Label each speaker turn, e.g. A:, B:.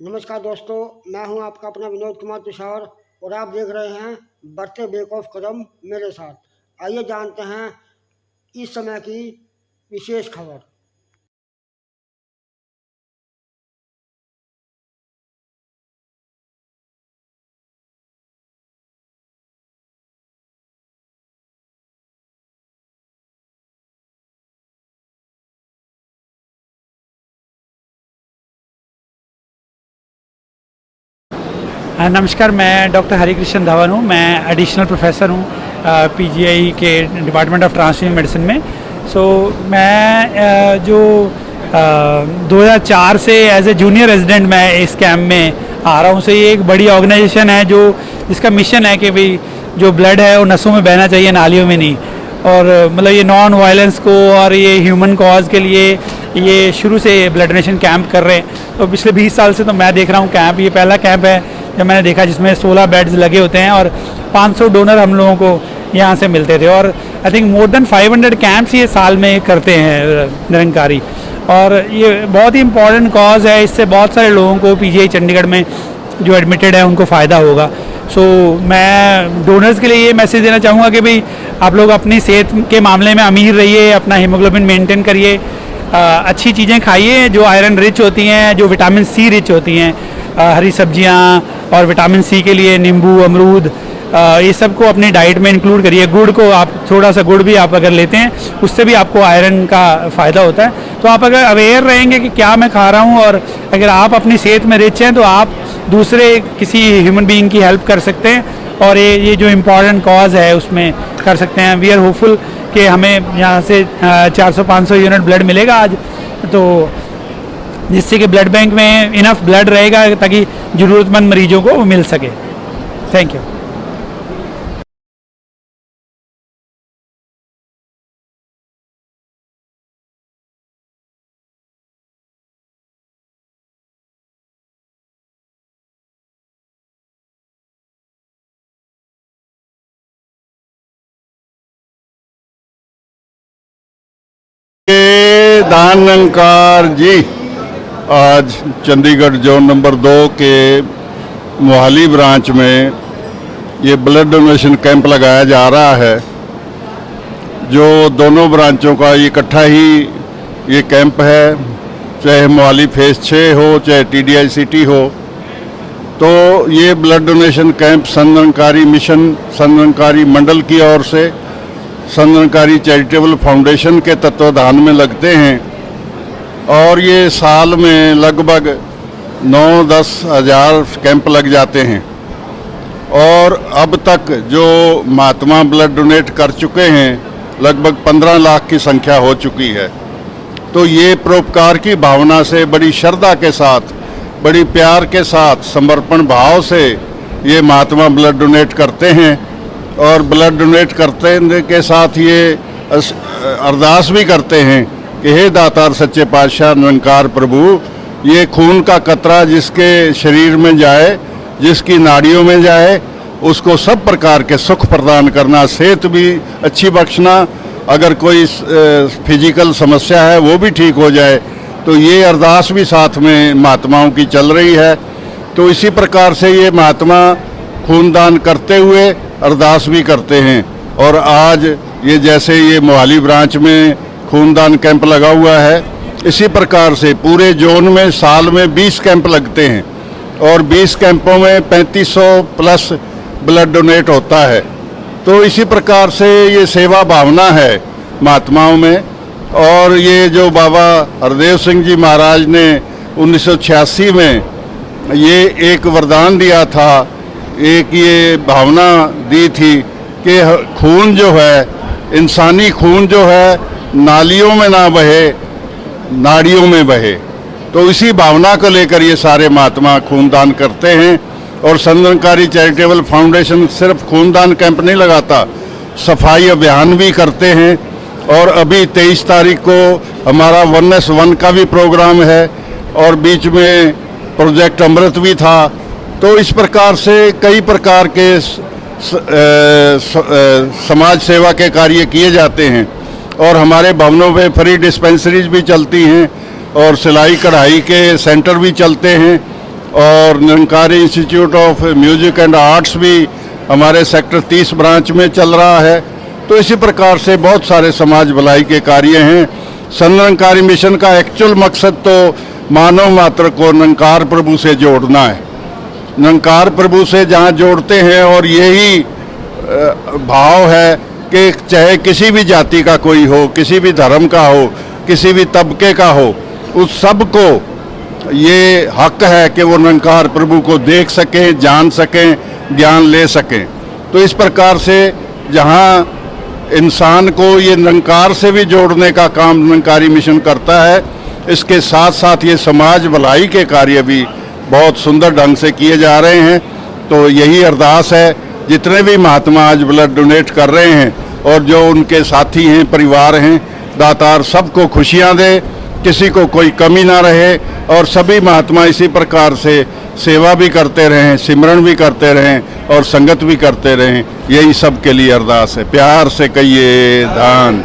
A: नमस्कार दोस्तों, मैं हूं आपका अपना विनोद कुमार तुषार और आप देख रहे हैं बढ़ते बेक ऑफ कदम मेरे साथ। आइए जानते हैं इस समय की विशेष खबर।
B: नमस्कार, मैं डॉक्टर हरिकृष्ण धवन हूँ। मैं एडिशनल प्रोफेसर हूँ पीजीआई के डिपार्टमेंट ऑफ ट्रांसफ्यूजन मेडिसिन में। मैं जो 2004 से एज ए जूनियर रेजिडेंट मैं इस कैंप में आ रहा हूँ। ये एक बड़ी ऑर्गेनाइजेशन है जिसका मिशन है कि भाई जो ब्लड है वो नसों में बहना चाहिए, नालियों में नहीं। और मतलब ये नॉन वायलेंस को और ये ह्यूमन कॉज के लिए ये शुरू से ब्लड डोनेशन कैंप कर रहे हैं। तो पिछले 20 साल से तो मैं देख रहा हूँ कैंप। ये पहला कैंप है जब मैंने देखा जिसमें 16 बेड्स लगे होते हैं और 500 डोनर हम लोगों को यहाँ से मिलते थे। और I think more than 500 camps ये साल में करते हैं निरंकारी। और ये बहुत ही इम्पॉर्टेंट कॉज है। इससे बहुत सारे लोगों को पीजीआई चंडीगढ़ में जो एडमिटेड है उनको फ़ायदा होगा। मैं डोनर्स के लिए ये मैसेज देना चाहूँगा कि भाई आप लोग अपनी सेहत के मामले में अमीर रहिए, अपना हीमोग्लोबिन मेंटेन करिए, अच्छी चीज़ें खाइए जो आयरन रिच होती हैं, जो विटामिन सी रिच होती हैं, हरी सब्जियां, और विटामिन सी के लिए नींबू, अमरूद, ये सब को अपनी डाइट में इंक्लूड करिए। गुड़ को आप थोड़ा सा गुड़ भी आप अगर लेते हैं उससे भी आपको आयरन का फ़ायदा होता है। तो आप अगर अवेयर रहेंगे कि क्या मैं खा रहा हूँ और अगर आप अपनी सेहत में रिच हैं तो आप दूसरे किसी ह्यूमन बीइंग की हेल्प कर सकते हैं और ये जो इम्पॉर्टेंट कॉज है उसमें कर सकते हैं। वी आर होपफुल कि हमें यहाँ से 400-500 यूनिट ब्लड मिलेगा आज, तो जिससे कि ब्लड बैंक में इनफ ब्लड रहेगा ताकि ज़रूरतमंद मरीजों को मिल सके। Thank you.
C: दान निरंकार जी आज चंडीगढ़ जोन नंबर 2 के मोहाली ब्रांच में ये ब्लड डोनेशन कैंप लगाया जा रहा है। जो दोनों ब्रांचों का इकट्ठा ही ये कैंप है, चाहे मोहाली फेज 6 हो चाहे टीडीआई सिटी हो। तो ये blood donation camp Sant Nirankari mission, Sant Nirankari मंडल की ओर से संत निरंकारी चैरिटेबल फाउंडेशन के तत्वाधान में लगते हैं और ये साल में लगभग 9-10 हज़ार कैंप लग जाते हैं। और अब तक जो महात्मा ब्लड डोनेट कर चुके हैं लगभग 15 लाख की संख्या हो चुकी है। तो ये परोपकार की भावना से बड़ी श्रद्धा के साथ, बड़ी प्यार के साथ, समर्पण भाव से ये महात्मा ब्लड डोनेट करते हैं। और ब्लड डोनेट करते के साथ ये अरदास भी करते हैं कि हे दातार सच्चे पातशाह निरंकार प्रभु, ये खून का कतरा जिसके शरीर में जाए, जिसकी नाड़ियों में जाए, उसको सब प्रकार के सुख प्रदान करना, सेहत भी अच्छी बख्शना, अगर कोई फिजिकल समस्या है वो भी ठीक हो जाए। तो ये अरदास भी साथ में महात्माओं की चल रही है। तो इसी प्रकार से ये महात्मा खूनदान करते हुए अरदास भी करते हैं। और आज ये जैसे ये मोहाली ब्रांच में खूनदान कैंप लगा हुआ है, इसी प्रकार से पूरे जोन में साल में 20 कैंप लगते हैं और 20 कैंपों में 3500 प्लस ब्लड डोनेट होता है। तो इसी प्रकार से ये सेवा भावना है महात्माओं में। और ये जो बाबा हरदेव सिंह जी महाराज ने 1986 में ये एक वरदान दिया था, एक ये भावना दी थी कि खून जो है, इंसानी खून जो है, नालियों में ना बहे, नाड़ियों में बहे। तो इसी भावना को लेकर ये सारे महात्मा खूनदान करते हैं। और संत निरंकारी चैरिटेबल फाउंडेशन सिर्फ खूनदान कैंप नहीं लगाता, सफाई अभियान भी करते हैं। और अभी 23 तारीख को हमारा 1S1 का भी प्रोग्राम है और बीच में प्रोजेक्ट अमृत भी था। तो इस प्रकार से कई प्रकार के समाज सेवा के कार्य किए जाते हैं। और हमारे भवनों में फ्री डिस्पेंसरीज भी चलती हैं और सिलाई कढ़ाई के सेंटर भी चलते हैं। और Nirankari institute of music and arts भी हमारे सेक्टर 30 ब्रांच में चल रहा है। तो इसी प्रकार से बहुत सारे समाज भलाई के कार्य हैं। निरंकारी मिशन का एक्चुअल मकसद तो मानव मात्र को निरंकार प्रभु से जोड़ना है। निरंकार प्रभु से जहाँ जोड़ते हैं, और यही भाव है कि चाहे किसी भी जाति का कोई हो, किसी भी धर्म का हो, किसी भी तबके का हो, उस सब को ये हक है कि वो निरंकार प्रभु को देख सकें, जान सकें, ज्ञान ले सकें। तो इस प्रकार से जहाँ इंसान को ये निरंकार से भी जोड़ने का काम निरंकारी मिशन करता है, इसके साथ साथ ये समाज भलाई के कार्य भी बहुत सुंदर ढंग से किए जा रहे हैं। तो यही अरदास है, जितने भी महात्मा आज ब्लड डोनेट कर रहे हैं और जो उनके साथी हैं, परिवार हैं, दातार सबको खुशियाँ दे, किसी को कोई कमी ना रहे, और सभी महात्मा इसी प्रकार से सेवा भी करते रहें, सिमरन भी करते रहें और संगत भी करते रहें। यही सब के लिए अरदास है। प्यार से कहिए धन।